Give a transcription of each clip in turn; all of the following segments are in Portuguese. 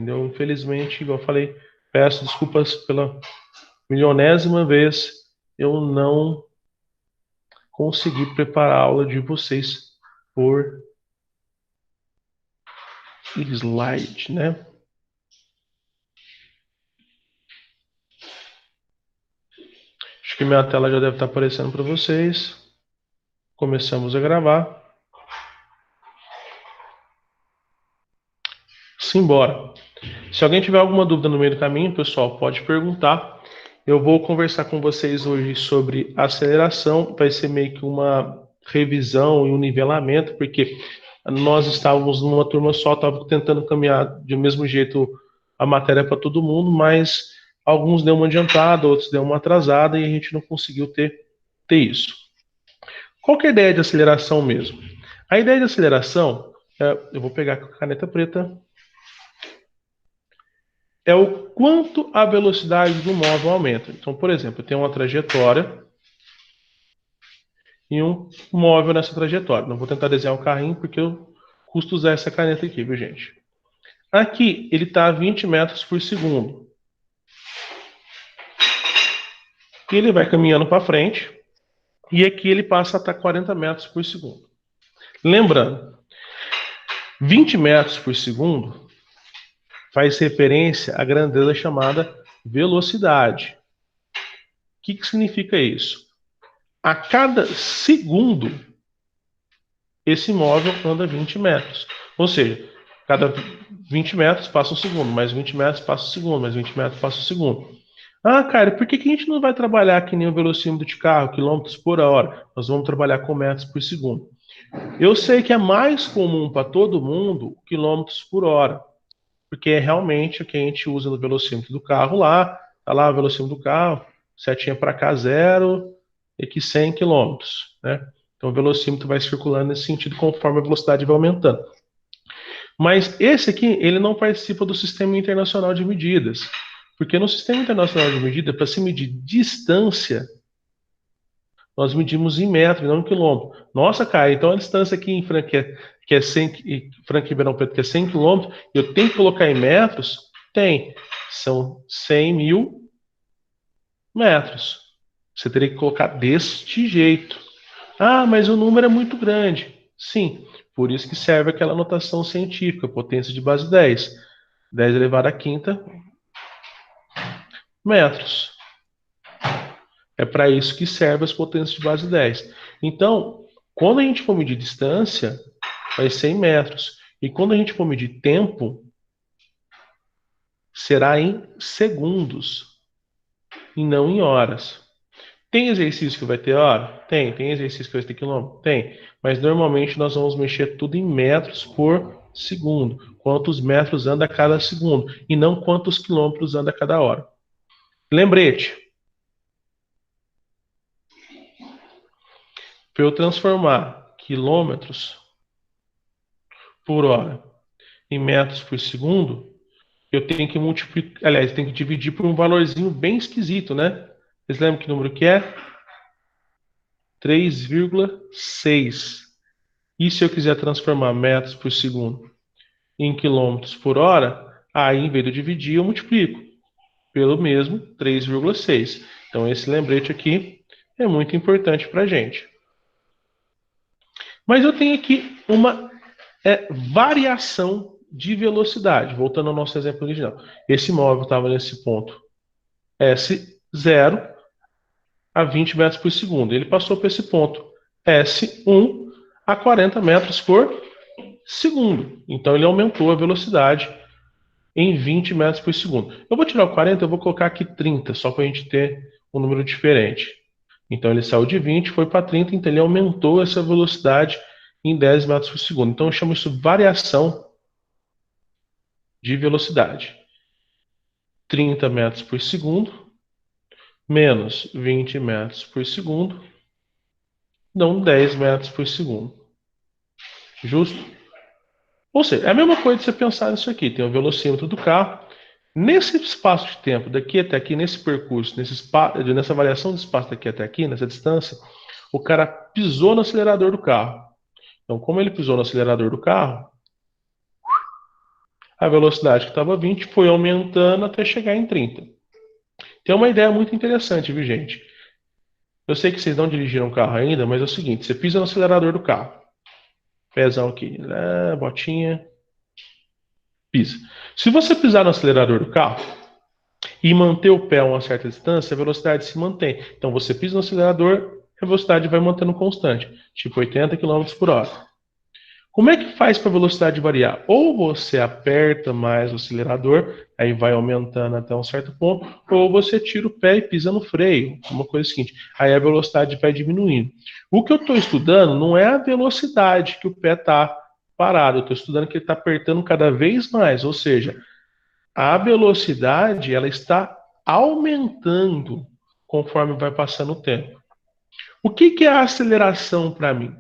entendeu? Infelizmente, igual eu falei, peço desculpas pela milionésima vez, eu não consegui preparar a aula de vocês por slide, né? Acho que minha tela já deve estar aparecendo para vocês. Começamos a gravar. Simbora. Se alguém tiver alguma dúvida no meio do caminho, pessoal, pode perguntar. Eu vou conversar com vocês hoje sobre aceleração. Vai ser meio que uma revisão e um nivelamento, porque nós estávamos numa turma só, estava tentando caminhar de mesmo jeito a matéria para todo mundo, mas alguns deu uma adiantada, outros deu uma atrasada e a gente não conseguiu ter isso. Qual que é a ideia de aceleração mesmo? A ideia de aceleração, eu vou pegar com a caneta preta, é o quanto a velocidade do móvel aumenta. Então, por exemplo, eu tenho uma trajetória e um móvel nessa trajetória. Não vou tentar desenhar um carrinho porque eu custo usar essa caneta aqui, viu, gente? Aqui, ele está a 20 metros por segundo. E ele vai caminhando para frente. E aqui ele passa a estar 40 metros por segundo. Lembrando, 20 metros por segundo faz referência à grandeza chamada velocidade. O que significa isso? A cada segundo, esse móvel anda 20 metros. Ou seja, cada 20 metros passa um segundo, mais 20 metros passa um segundo, mais 20 metros passa um segundo. Ah, cara, por que a gente não vai trabalhar que nem o velocímetro de carro, quilômetros por hora? Nós vamos trabalhar com metros por segundo. Eu sei que é mais comum para todo mundo quilômetros por hora, porque é realmente o que a gente usa no velocímetro do carro lá, tá lá o velocímetro do carro, setinha para cá, zero, e aqui 100 quilômetros, né? Então o velocímetro vai circulando nesse sentido conforme a velocidade vai aumentando. Mas esse aqui, ele não participa do Sistema Internacional de Medidas, porque no Sistema Internacional de Medidas, para se medir distância, nós medimos em metro, não em quilômetro. Nossa, cara, então a distância aqui em Franca, que é 100, Franca e Ribeirão Preto, que é 100 quilômetros, eu tenho que colocar em metros? Tem. São 100 mil metros. Você teria que colocar deste jeito. Ah, mas o número é muito grande. Sim, por isso que serve aquela notação científica, potência de base 10. 10 elevado à quinta metros. É para isso que serve as potências de base 10. Então, quando a gente for medir distância, vai ser em metros. E quando a gente for medir tempo, será em segundos e não em horas. Tem exercício que vai ter hora? Tem exercício que vai ter quilômetro? Tem. Mas normalmente nós vamos mexer tudo em metros por segundo. Quantos metros anda a cada segundo. E não quantos quilômetros anda a cada hora. Lembrete. Para eu transformar quilômetros por hora em metros por segundo, eu tenho que multiplicar. Aliás, tenho que dividir por um valorzinho bem esquisito, né? Vocês lembram que número que é? 3,6. E se eu quiser transformar metros por segundo em quilômetros por hora, aí em vez de dividir, eu multiplico pelo mesmo 3,6. Então esse lembrete aqui é muito importante para a gente. Mas eu tenho aqui uma variação de velocidade. Voltando ao nosso exemplo original. Esse móvel estava nesse ponto S0 a 20 metros por segundo. Ele passou para esse ponto S1 a 40 metros por segundo. Então ele aumentou a velocidade em 20 metros por segundo. Eu vou tirar o 40, eu vou colocar aqui 30, só para a gente ter um número diferente. Então ele saiu de 20, foi para 30, então ele aumentou essa velocidade em 10 metros por segundo. Então eu chamo isso de variação de velocidade. 30 metros por segundo menos 20 metros por segundo dão 10 metros por segundo. Justo? Ou seja, é a mesma coisa de você pensar nisso aqui. Tem o velocímetro do carro. Nesse espaço de tempo, daqui até aqui, nesse percurso, nessa variação de espaço daqui até aqui, nessa distância, o cara pisou no acelerador do carro. Então, como ele pisou no acelerador do carro, A velocidade que estava 20 foi aumentando até chegar em 30. Tem uma ideia muito interessante, viu, gente? Eu sei que vocês não dirigiram o carro ainda, mas é o seguinte: você pisa no acelerador do carro. Pezão aqui, né? Botinha, pisa. Se você pisar no acelerador do carro e manter o pé a uma certa distância, a velocidade se mantém. Então você pisa no acelerador, a velocidade vai mantendo constante, tipo 80 km por hora. Como é que faz para a velocidade variar? Ou você aperta mais o acelerador, aí vai aumentando até um certo ponto, ou você tira o pé e pisa no freio, uma coisa seguinte. Aí a velocidade vai diminuindo. O que eu estou estudando não é a velocidade que o pé está parado, eu estou estudando que ele está apertando cada vez mais, ou seja, a velocidade ela está aumentando conforme vai passando o tempo. O que, que é a aceleração para mim?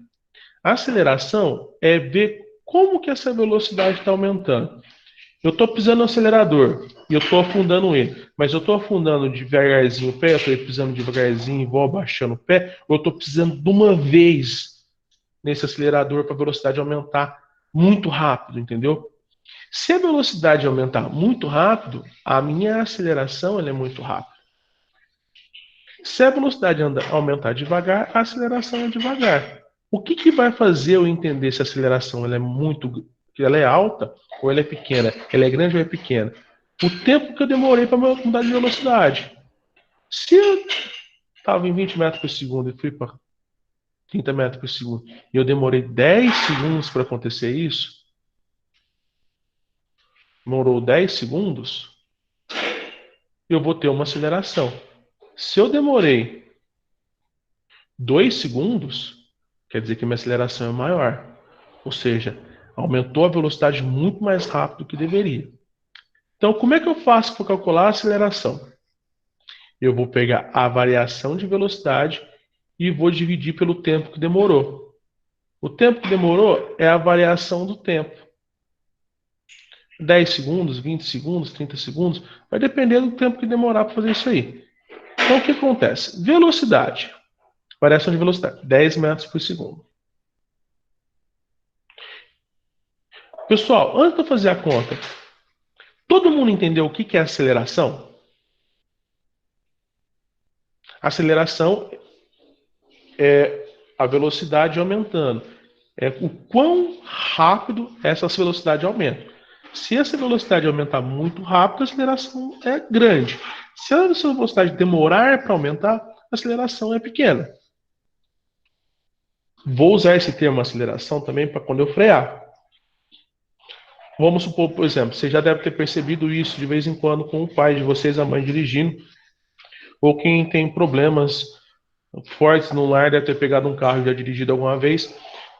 A aceleração é ver como que essa velocidade está aumentando. Eu estou pisando no acelerador e eu estou afundando ele, mas eu estou afundando devagarzinho o pé, eu estou pisando devagarzinho e vou abaixando o pé, ou eu estou pisando de uma vez nesse acelerador para a velocidade aumentar muito rápido, entendeu? Se a velocidade aumentar muito rápido, a minha aceleração ela é muito rápida. Se a velocidade aumentar devagar, a aceleração é devagar. O que, que vai fazer eu entender se a aceleração ela é muito, ela é alta ou ela é pequena? Ela é grande ou é pequena? O tempo que eu demorei para mudar de velocidade. Se eu estava em 20 metros por segundo e fui para 30 metros por segundo e eu demorei 10 segundos para acontecer isso, demorou 10 segundos, eu vou ter uma aceleração. Se eu demorei 2 segundos, quer dizer que minha aceleração é maior. Ou seja, aumentou a velocidade muito mais rápido do que deveria. Então, como é que eu faço para calcular a aceleração? Eu vou pegar a variação de velocidade e vou dividir pelo tempo que demorou. O tempo que demorou é a variação do tempo. 10 segundos, 20 segundos, 30 segundos, vai depender do tempo que demorar para fazer isso aí. Então, o que acontece? Velocidade. Variação de velocidade, 10 metros por segundo. Pessoal, antes de eu fazer a conta, todo mundo entendeu o que é aceleração? Aceleração é a velocidade aumentando. É o quão rápido essa velocidade aumenta. Se essa velocidade aumentar muito rápido, a aceleração é grande. Se a sua velocidade demorar para aumentar, a aceleração é pequena. Vou usar esse termo aceleração também para quando eu frear. Vamos supor, por exemplo, você já deve ter percebido isso de vez em quando com o pai de vocês, a mãe dirigindo, ou quem tem problemas fortes no lar, deve ter pegado um carro e já dirigido alguma vez.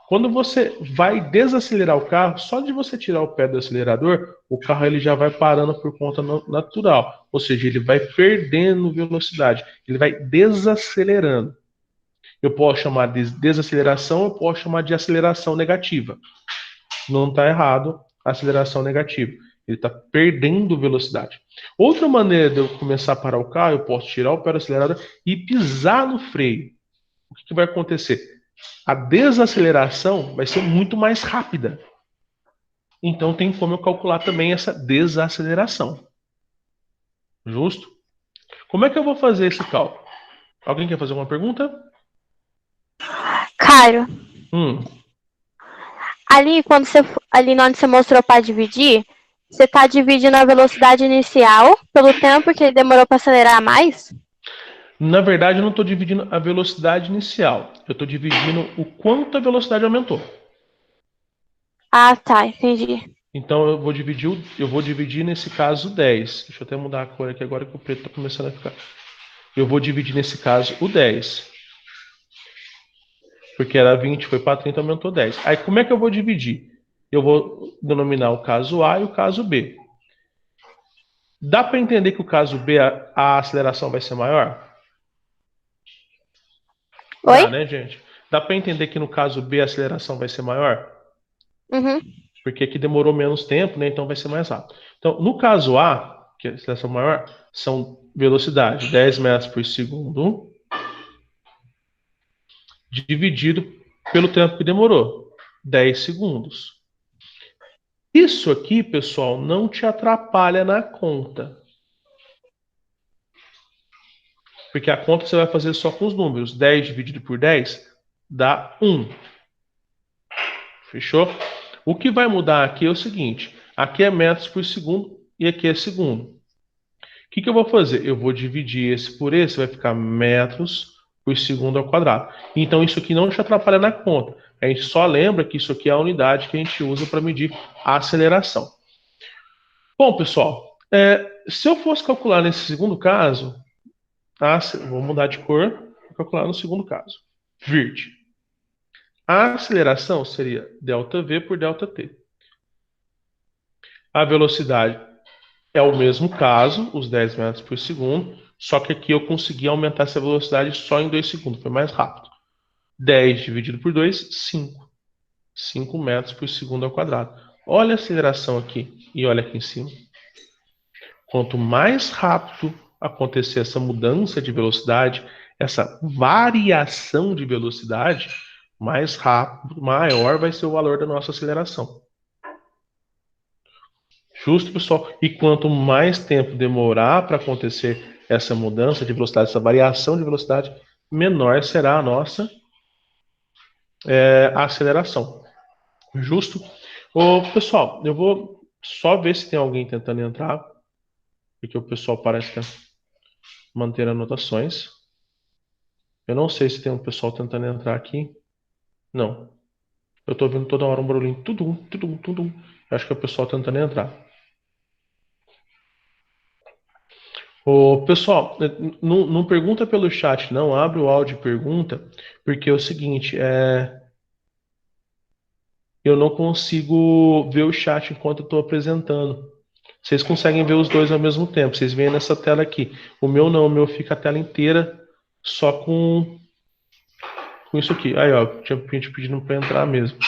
Quando você vai desacelerar o carro, só de você tirar o pé do acelerador, o carro ele já vai parando por conta natural. Ou seja, ele vai perdendo velocidade, ele vai desacelerando. Eu posso chamar de desaceleração, eu posso chamar de aceleração negativa. Não está errado a aceleração negativa. Ele está perdendo velocidade. Outra maneira de eu começar a parar o carro, eu posso tirar o pé do acelerador e pisar no freio. O que vai acontecer? A desaceleração vai ser muito mais rápida. Então tem como eu calcular também essa desaceleração. Justo? Como é que eu vou fazer esse cálculo? Alguém quer fazer uma pergunta? Caio, Hum. ali onde você mostrou para dividir, você está dividindo a velocidade inicial pelo tempo que ele demorou para acelerar mais? Na verdade, eu não estou dividindo a velocidade inicial. Eu estou dividindo o quanto a velocidade aumentou. Ah, tá, entendi. Então eu vou dividir nesse caso 10. Deixa eu até mudar a cor aqui agora que o preto está começando a ficar. Eu vou dividir nesse caso o 10. Porque era 20, foi para 30, aumentou 10. Aí como é que eu vou dividir? Eu vou denominar o caso A e o caso B. Dá para entender que o caso B a aceleração vai ser maior? Oi? Dá, né, gente? Dá para entender que no caso B a aceleração vai ser maior? Uhum. Porque aqui demorou menos tempo, né? Então vai ser mais rápido. Então, no caso A, que é a aceleração maior, são velocidade 10 metros por segundo dividido pelo tempo que demorou, 10 segundos. Isso aqui, pessoal, não te atrapalha na conta. Porque a conta você vai fazer só com os números. 10 dividido por 10 dá 1. Fechou? O que vai mudar aqui é o seguinte. Aqui é metros por segundo e aqui é segundo. O que eu vou fazer? Eu vou dividir esse por esse, vai ficar metros por segundo ao quadrado. Então isso aqui não te atrapalha na conta. A gente só lembra que isso aqui é a unidade que a gente usa para medir a aceleração. Bom, pessoal, se eu fosse calcular nesse segundo caso, vou mudar de cor, vou calcular no segundo caso. Verde. A aceleração seria ΔV por ΔT. A velocidade é o mesmo caso, os 10 metros por segundo, só que aqui eu consegui aumentar essa velocidade só em 2 segundos, foi mais rápido. 10 dividido por 2, 5. 5 metros por segundo ao quadrado. Olha a aceleração aqui e olha aqui em cima. Quanto mais rápido acontecer essa mudança de velocidade, essa variação de velocidade, mais rápido, maior vai ser o valor da nossa aceleração. Justo, pessoal? E quanto mais tempo demorar para acontecer essa mudança de velocidade, essa variação de velocidade, menor será a nossa aceleração. Justo? Pessoal, eu vou só ver se tem alguém tentando entrar, porque o pessoal parece que manter anotações. Eu não sei se tem um pessoal tentando entrar aqui. Não. Eu tô vendo toda hora um barulhinho. Tudum, tudum, tudum. Eu acho que é o pessoal tentando entrar. Pessoal, não pergunta pelo chat, não. Abre o áudio e pergunta, porque é o seguinte, eu não consigo ver o chat enquanto eu estou apresentando. Vocês conseguem ver os dois ao mesmo tempo. Vocês veem nessa tela aqui. O meu não, o meu fica a tela inteira só com isso aqui. Aí, ó, tinha gente pedindo para entrar mesmo.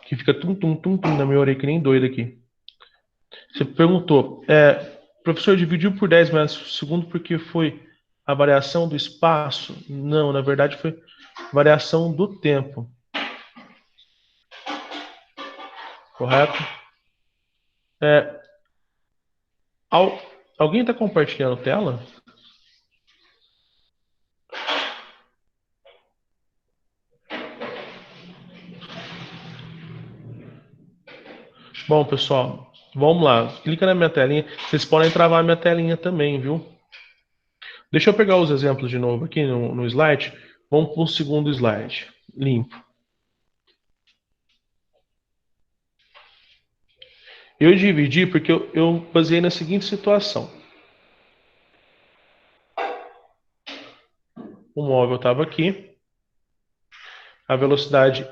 Que fica tum, tum, tum, tum na minha orelha, que nem doido aqui. Você perguntou, professor, dividiu por 10 metros por segundo porque foi a variação do espaço? Não, na verdade foi variação do tempo. Correto? Alguém está compartilhando tela? Bom, pessoal, vamos lá. Clica na minha telinha. Vocês podem travar a minha telinha também, viu? Deixa eu pegar os exemplos de novo aqui no slide. Vamos para o segundo slide. Limpo. Eu dividi porque eu baseei na seguinte situação. O móvel estava aqui. A velocidade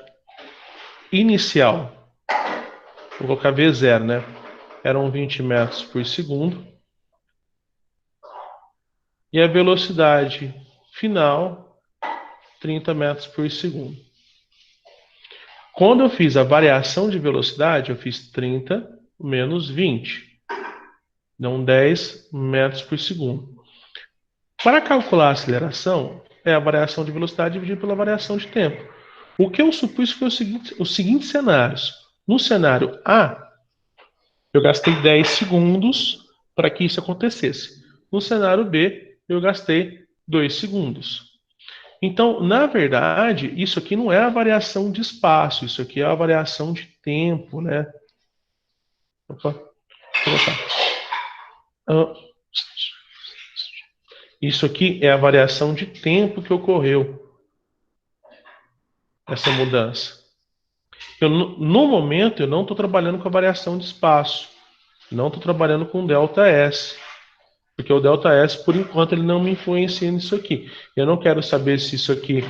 inicial, vou colocar V0, né? Eram 20 metros por segundo. E a velocidade final, 30 metros por segundo. Quando eu fiz a variação de velocidade, eu fiz 30 menos 20. Dão 10 metros por segundo. Para calcular a aceleração, é a variação de velocidade dividida pela variação de tempo. O que eu supus foi os seguintes cenários. No cenário A, eu gastei 10 segundos para que isso acontecesse. No cenário B, eu gastei 2 segundos. Então, na verdade, isso aqui não é a variação de espaço, isso aqui é a variação de tempo, né? Opa, deixa eu botar. Isso aqui é a variação de tempo que ocorreu, essa mudança. No momento, eu não estou trabalhando com a variação de espaço. Não estou trabalhando com ΔS. Porque o ΔS, por enquanto, ele não me influencia nisso aqui. Eu não quero saber se isso aqui,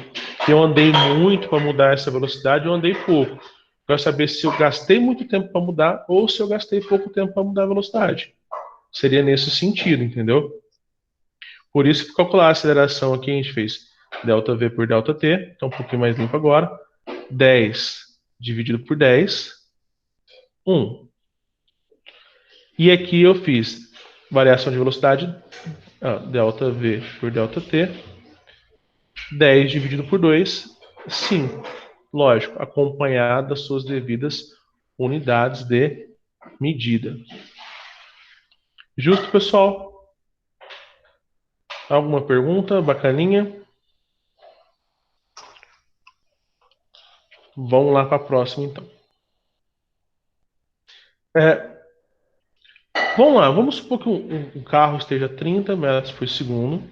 eu andei muito para mudar essa velocidade ou andei pouco. Eu quero saber se eu gastei muito tempo para mudar ou se eu gastei pouco tempo para mudar a velocidade. Seria nesse sentido, entendeu? Por isso que calcular a aceleração aqui a gente fez ΔV por ΔT. Então um pouquinho mais limpo agora. 10 dividido por 10, 1. E aqui eu fiz variação de velocidade, ΔV por ΔT, 10 dividido por 2, 5. Lógico, acompanhado das suas devidas unidades de medida. Justo, pessoal? Alguma pergunta bacaninha? Vamos lá para a próxima, então. Vamos lá, vamos supor que um carro esteja a 30 metros por segundo,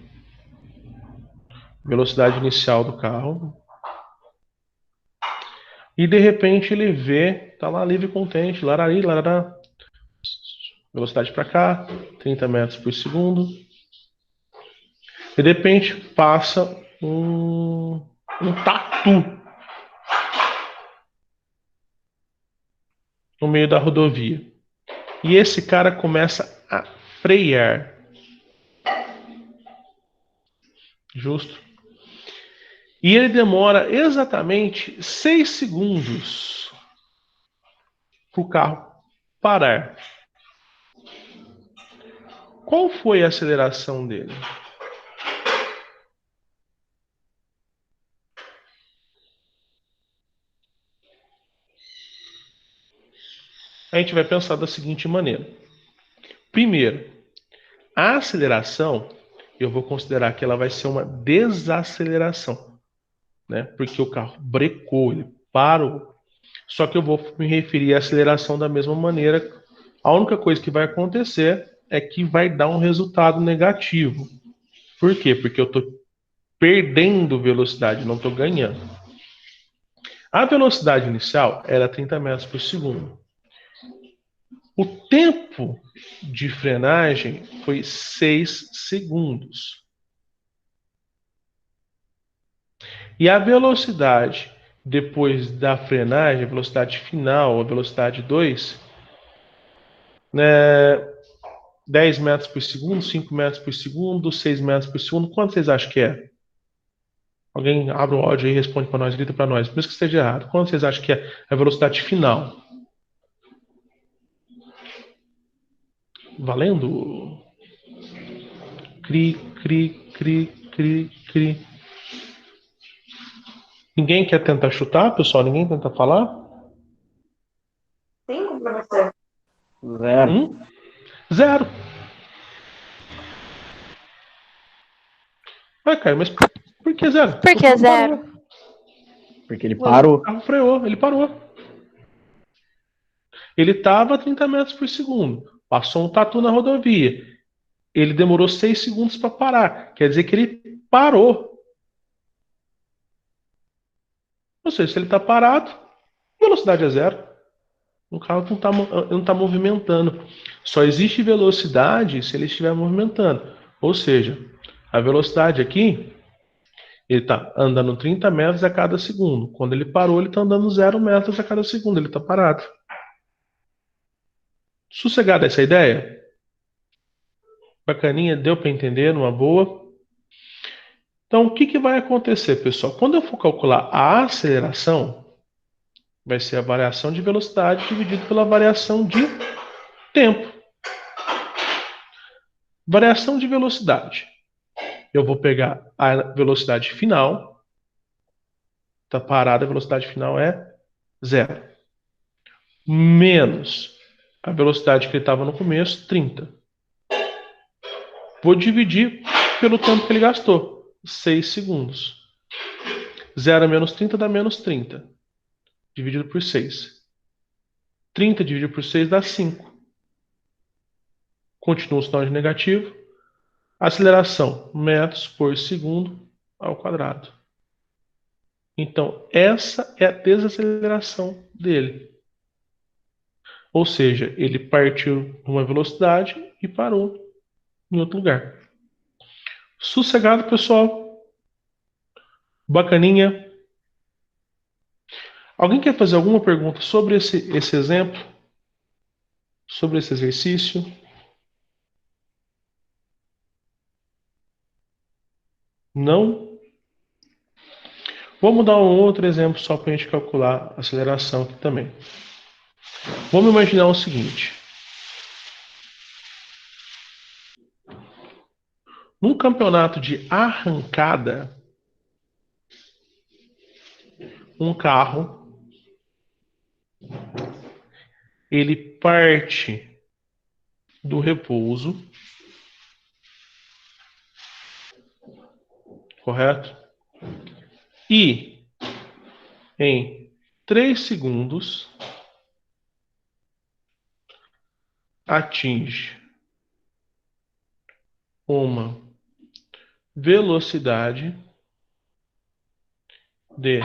velocidade inicial do carro, e de repente ele vê, tá lá livre e contente, larari, larará, velocidade para cá, 30 metros por segundo, e de repente passa um tatu no meio da rodovia. E esse cara começa a frear. Justo? E ele demora exatamente 6 segundos para o carro parar. Qual foi a aceleração dele? A gente vai pensar da seguinte maneira. Primeiro, a aceleração, eu vou considerar que ela vai ser uma desaceleração, né? Porque o carro brecou, ele parou. Só que eu vou me referir à aceleração da mesma maneira. A única coisa que vai acontecer é que vai dar um resultado negativo. Por quê? Porque eu estou perdendo velocidade, não estou ganhando. A velocidade inicial era 30 metros por segundo. O tempo de frenagem foi 6 segundos. E a velocidade depois da frenagem, a velocidade final, a velocidade 2, né, 10 metros por segundo, 5 metros por segundo, 6 metros por segundo. Quanto vocês acham que é? Alguém abre o áudio aí e responde para nós, grita para nós, mesmo que esteja errado. Quanto vocês acham que é a velocidade final? Valendo? Cri, cri, cri, cri, cri. Ninguém quer tentar chutar, pessoal? Ninguém tenta falar? 5 para você. 0. 0. Vai, Caio, mas por que 0? Por que 0? Porque ele parou. O carro freou, ele parou. Ele estava a 30 metros por segundo. Passou um tatu na rodovia. Ele demorou 6 segundos para parar. Quer dizer que ele parou. Ou seja, se ele está parado, velocidade é 0. O carro não está movimentando. Só existe velocidade se ele estiver movimentando. Ou seja, a velocidade aqui, ele está andando 30 metros a cada segundo. Quando ele parou, ele está andando 0 metros a cada segundo. Ele está parado. Sossegada essa ideia? Bacaninha, deu para entender, numa boa? Então, o que vai acontecer, pessoal? Quando eu for calcular a aceleração, vai ser a variação de velocidade dividido pela variação de tempo. Variação de velocidade. Eu vou pegar a velocidade final. Está parada, a velocidade final é 0. Menos a velocidade que ele estava no começo, 30. Vou dividir pelo tempo que ele gastou, 6 segundos. 0 menos 30 dá menos 30. Dividido por 6. 30 dividido por 6 dá 5. Continua o sinal de negativo. Aceleração, metros por segundo ao quadrado. Então, essa é a desaceleração dele. Ou seja, ele partiu numa velocidade e parou em outro lugar. Sossegado, pessoal? Bacaninha? Alguém quer fazer alguma pergunta sobre esse exemplo? Sobre esse exercício? Não? Vamos dar um outro exemplo só para a gente calcular a aceleração aqui também. Vamos imaginar o seguinte. Num campeonato de arrancada, um carro ele parte do repouso, correto? E em 3 segundos atinge uma velocidade de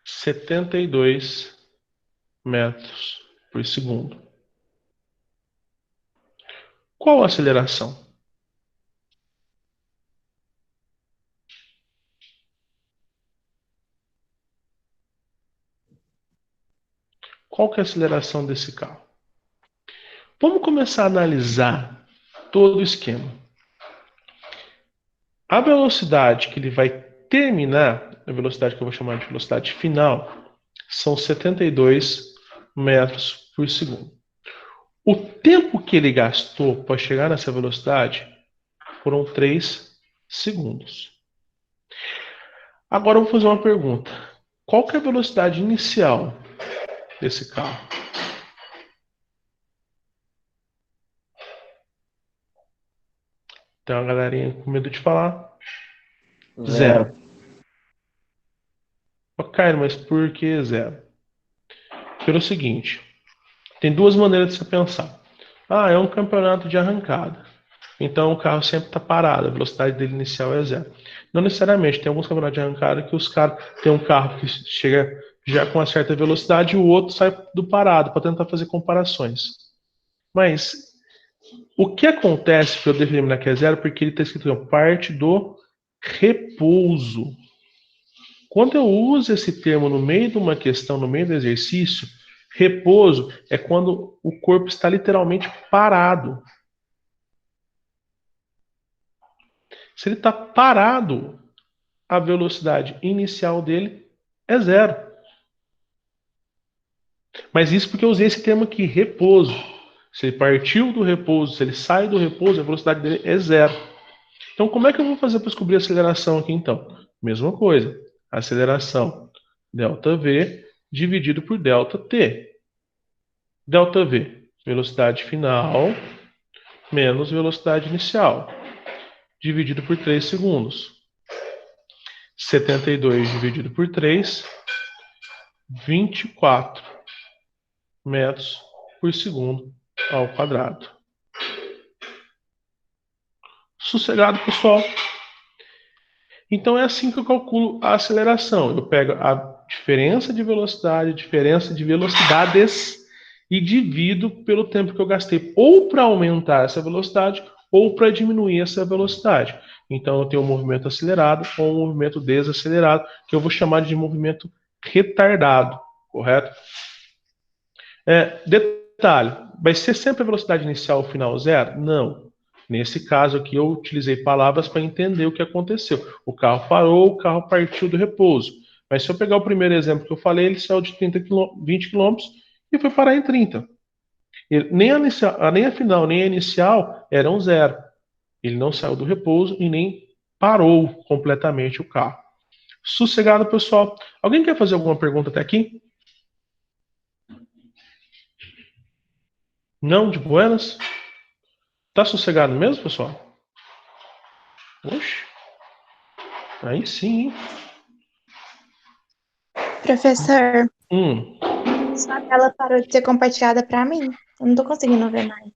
72 metros por segundo. Qual a aceleração? Qual que é a aceleração desse carro? Vamos começar a analisar todo o esquema. A velocidade que ele vai terminar, a velocidade que eu vou chamar de velocidade final, são 72 metros por segundo. O tempo que ele gastou para chegar nessa velocidade foram 3 segundos. Agora eu vou fazer uma pergunta. Qual que é a velocidade inicial desse carro? Tem uma galerinha com medo de falar. Zero. Ok, mas por que zero? Pelo seguinte, tem duas maneiras de você pensar. É um campeonato de arrancada. Então o carro sempre está parado, a velocidade dele inicial é zero. Não necessariamente, tem alguns campeonatos de arrancada que os caras têm um carro que chega já com uma certa velocidade e o outro sai do parado, para tentar fazer comparações. Mas o que acontece que eu determinar que é zero, porque ele está escrito aqui, parte do repouso. Quando eu uso esse termo no meio de uma questão, no meio do exercício, repouso é quando o corpo está literalmente parado. Se ele está parado, a velocidade inicial dele é zero. Mas isso porque eu usei esse termo aqui, repouso. Se ele partiu do repouso, se ele sai do repouso, a velocidade dele é zero. Então, como é que eu vou fazer para descobrir a aceleração aqui, então? Mesma coisa. Aceleração ΔV dividido por ΔT. ΔV, velocidade final, menos velocidade inicial, dividido por 3 segundos. 72 dividido por 3, 24 metros por segundo ao quadrado. Sossegado, pessoal? Então é assim que eu calculo a aceleração. Eu pego a diferença de velocidade, diferença de velocidades e divido pelo tempo que eu gastei ou para aumentar essa velocidade ou para diminuir essa velocidade. Então eu tenho um movimento acelerado ou um movimento desacelerado, que eu vou chamar de movimento retardado, correto? Detalhe, vai ser sempre a velocidade inicial ou final zero? Não. Nesse caso aqui eu utilizei palavras para entender o que aconteceu. O carro parou, o carro partiu do repouso. Mas se eu pegar o primeiro exemplo que eu falei, ele saiu de 20 km e foi parar em 30. Nem a final, nem a inicial eram zero. Ele não saiu do repouso e nem parou completamente o carro. Sossegado, pessoal. Alguém quer fazer alguma pergunta até aqui? Não, de buenas? Tá sossegado mesmo, pessoal? Oxe. Aí sim, hein? Professor, Hum. sua tela parou de ser compartilhada para mim. Eu não tô conseguindo ver mais.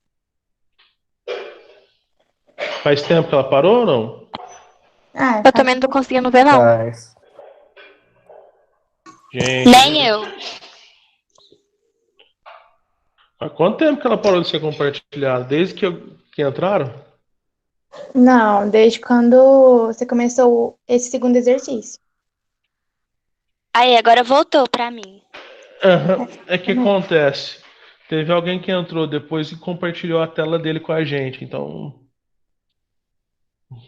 Faz tempo que ela parou ou não? Eu também não tô conseguindo ver, não. Faz. Gente, Nem eu. há quanto tempo que ela parou de ser compartilhada? Desde que entraram? Não, desde quando você começou esse segundo exercício. Aí, agora voltou pra mim. É que acontece. Teve alguém que entrou depois e compartilhou a tela dele com a gente. Então.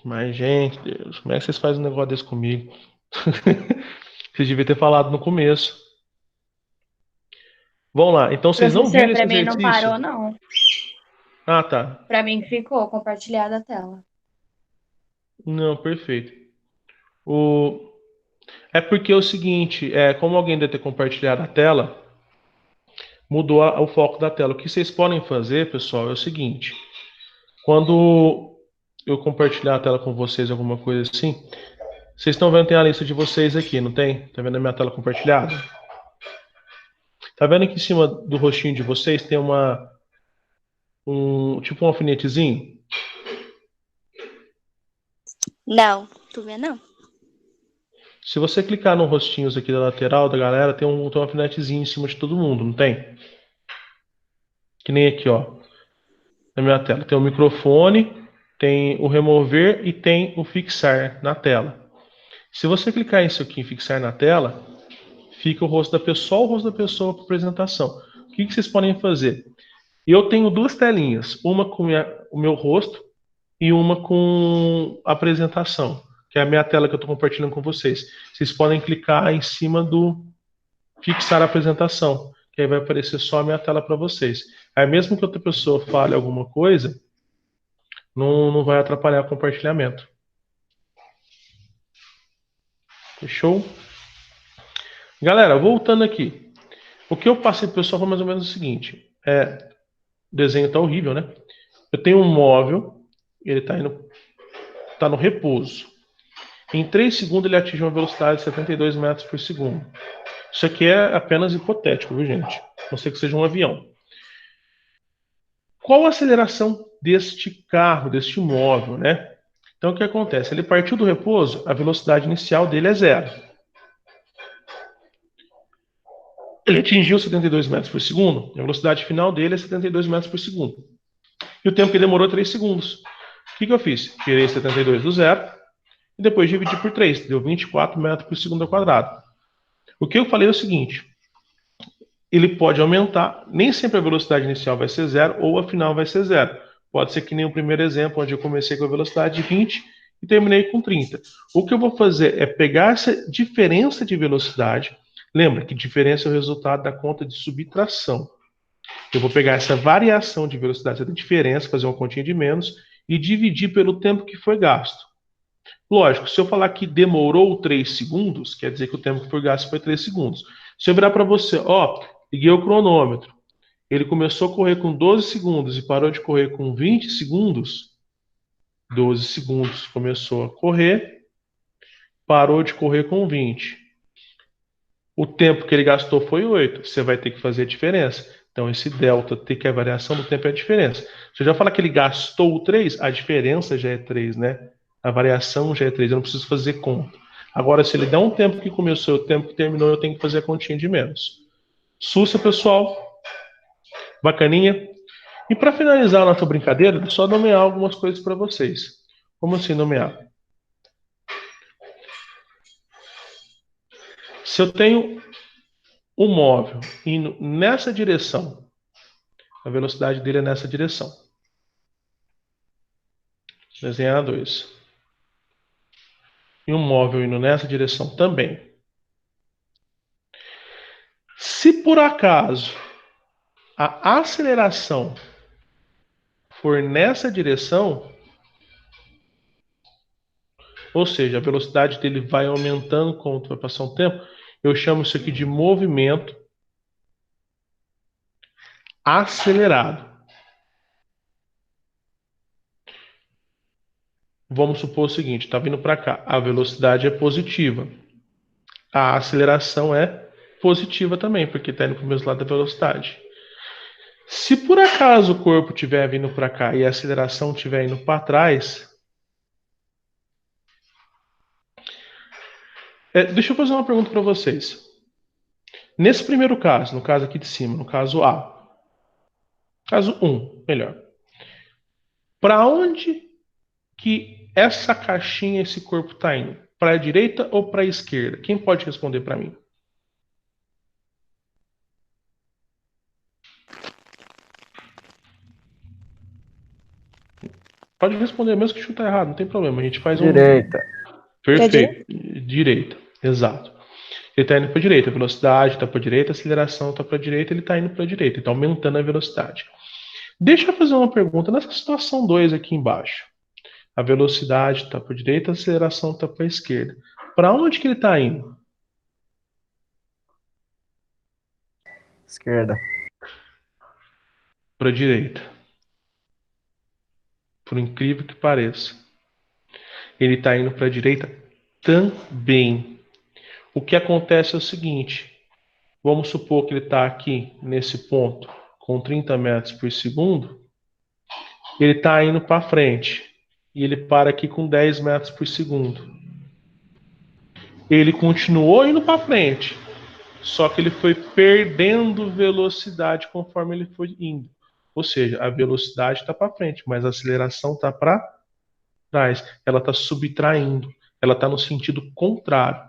Mas, gente, Deus, como é que vocês fazem um negócio desse comigo? Vocês deviam ter falado no começo. Vamos lá. Então vocês não Professor, viram esse para mim não exercício? parou, não. Ah, tá. Para mim ficou compartilhada a tela. Não, perfeito. É porque é o seguinte, como alguém deve ter compartilhado a tela, mudou o foco da tela. O que vocês podem fazer, pessoal, é o seguinte. Quando eu compartilhar a tela com vocês, alguma coisa assim, vocês estão vendo, tem a lista de vocês aqui, não tem? Tá vendo a minha tela compartilhada? Tá vendo que em cima do rostinho de vocês tem tipo um alfinetezinho? Não, tô vendo não. Se você clicar no rostinhos aqui da lateral da galera, tem um alfinetezinho em cima de todo mundo, não tem? Que nem aqui, ó. Na minha tela. Tem o microfone, tem o remover e tem o fixar na tela. Se você clicar isso aqui em fixar na tela, fica o rosto da pessoa, só o rosto da pessoa para apresentação. O que vocês podem fazer? Eu tenho duas telinhas, uma com o meu rosto e uma com a apresentação, que é a minha tela que eu estou compartilhando com vocês. Vocês podem clicar em cima do fixar a apresentação, que aí vai aparecer só a minha tela para vocês. Aí mesmo que outra pessoa fale alguma coisa, não vai atrapalhar o compartilhamento. Fechou? Galera, voltando aqui. O que eu passei para o pessoal foi mais ou menos o seguinte. O desenho está horrível, né? Eu tenho um móvel, ele está no repouso. Em 3 segundos ele atinge uma velocidade de 72 metros por segundo. Isso aqui é apenas hipotético, viu, gente? A não ser que seja um avião. Qual a aceleração deste carro, deste móvel, né? Então, o que acontece? Ele partiu do repouso, a velocidade inicial dele é 0. Ele atingiu 72 metros por segundo, a velocidade final dele é 72 metros por segundo. E o tempo que demorou 3 segundos. O que eu fiz? Tirei 72 do zero e depois dividi por 3, deu 24 metros por segundo ao quadrado. O que eu falei é o seguinte, ele pode aumentar, nem sempre a velocidade inicial vai ser 0 ou a final vai ser 0. Pode ser que nem o primeiro exemplo, onde eu comecei com a velocidade de 20 e terminei com 30. O que eu vou fazer é pegar essa diferença de velocidade, lembra que diferença é o resultado da conta de subtração. Eu vou pegar essa variação de velocidade, essa diferença, fazer uma continha de menos e dividir pelo tempo que foi gasto. Lógico, se eu falar que demorou 3 segundos, quer dizer que o tempo que foi gasto foi 3 segundos. Se eu virar para você, ó, liguei o cronômetro, ele começou a correr com 12 segundos e parou de correr com 20 segundos, 12 segundos começou a correr, parou de correr com 20. O tempo que ele gastou foi 8, você vai ter que fazer a diferença. Então, esse delta, que é a variação do tempo, é a diferença. Se eu já falar que ele gastou 3, a diferença já é 3, né? A variação já é 3, eu não preciso fazer conta. Agora, se ele der um tempo que começou e o tempo que terminou, eu tenho que fazer a continha de menos. Sussa, pessoal. Bacaninha. E para finalizar a nossa brincadeira, só nomear algumas coisas para vocês. Como assim nomear? Se eu tenho um móvel indo nessa direção, a velocidade dele é nessa direção. Desenhar 2. E um móvel indo nessa direção também. Se por acaso a aceleração for nessa direção, ou seja, a velocidade dele vai aumentando quando vai passar um tempo, eu chamo isso aqui de movimento acelerado. Vamos supor o seguinte, está vindo para cá, a velocidade é positiva. A aceleração é positiva também, porque está indo para o mesmo lado da velocidade. Se por acaso o corpo estiver vindo para cá e a aceleração estiver indo para trás, deixa eu fazer uma pergunta para vocês. Nesse primeiro caso, no caso aqui de cima, no caso A, caso 1, melhor. Para onde que essa caixinha, esse corpo está indo? Para a direita ou para a esquerda? Quem pode responder para mim? Pode responder, mesmo que chutar errado, não tem problema. A gente faz Direita. Perfeito. Direita, exato. Ele está indo para a direita, a velocidade está para a direita, a aceleração está para a direita, ele está indo para a direita, está aumentando a velocidade. Deixa eu fazer uma pergunta nessa situação 2 aqui embaixo. A velocidade está para a direita, a aceleração está para a esquerda. Para onde que ele está indo? Esquerda. para a direita. Por incrível que pareça. Ele está indo para a direita também. O que acontece é o seguinte. Vamos supor que ele está aqui nesse ponto com 30 metros por segundo. Ele está indo para frente. E ele para aqui com 10 metros por segundo. Ele continuou indo para frente. Só que ele foi perdendo velocidade conforme ele foi indo. Ou seja, a velocidade está para frente, mas a aceleração está para trás. Ela está subtraindo. Ela está no sentido contrário.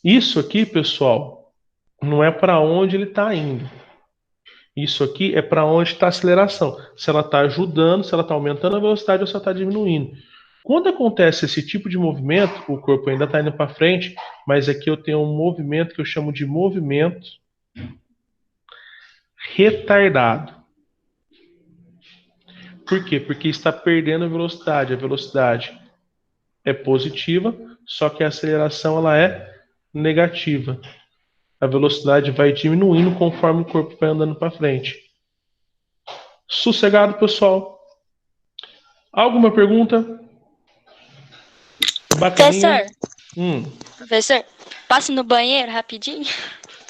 Isso aqui, pessoal, não é para onde ele está indo. Isso aqui é para onde está a aceleração. Se ela está ajudando, se ela está aumentando a velocidade ou se ela está diminuindo. Quando acontece esse tipo de movimento, o corpo ainda está indo para frente, mas aqui eu tenho um movimento que eu chamo de movimento retardado. Por quê? Porque está perdendo a velocidade. A velocidade é positiva, só que a aceleração ela é negativa. A velocidade vai diminuindo conforme o corpo vai andando para frente. Sossegado, pessoal? Alguma pergunta? Bacaninha? Professor, passe no banheiro rapidinho.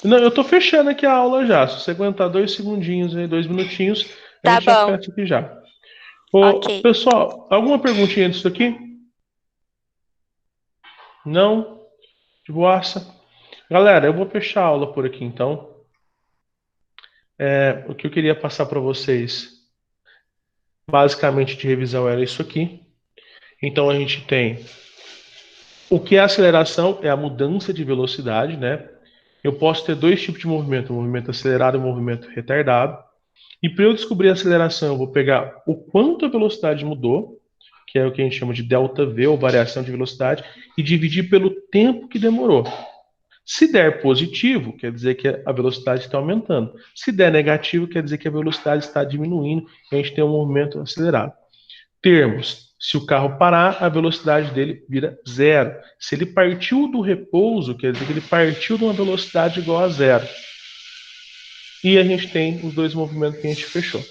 Não, eu tô fechando aqui a aula já. Se você aguentar 2 segundinhos aí, 2 minutinhos, a Tá gente já bom. fecha aqui já. Ok. Pessoal, alguma perguntinha disso aqui? Não? De boaça? Galera, eu vou fechar a aula por aqui então. O que eu queria passar para vocês, basicamente de revisão, era isso aqui. Então a gente tem o que é aceleração, é a mudança de velocidade, né? Eu posso ter 2 tipos de movimento, um movimento acelerado e um movimento retardado. E para eu descobrir a aceleração, eu vou pegar o quanto a velocidade mudou, que é o que a gente chama de delta V, ou variação de velocidade, e dividir pelo tempo que demorou. Se der positivo, quer dizer que a velocidade está aumentando. Se der negativo, quer dizer que a velocidade está diminuindo e a gente tem um movimento acelerado. Termos. Se o carro parar, a velocidade dele vira zero. Se ele partiu do repouso, quer dizer que ele partiu de uma velocidade igual a zero. E a gente tem os 2 movimentos que a gente fechou.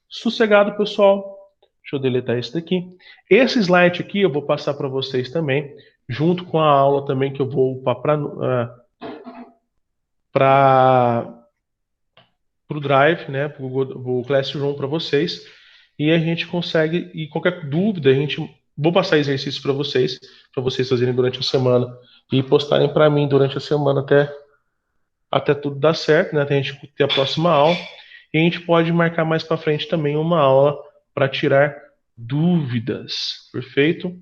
Sossegado, pessoal. Deixa eu deletar esse daqui. Esse slide aqui eu vou passar para vocês também, junto com a aula também que eu vou upar para o Drive, né, para o Classroom para vocês. E a gente consegue, e qualquer dúvida, vou passar exercícios para vocês fazerem durante a semana e postarem para mim durante a semana até tudo dar certo, né, até a gente ter a próxima aula. E a gente pode marcar mais para frente também uma aula para tirar dúvidas. Perfeito?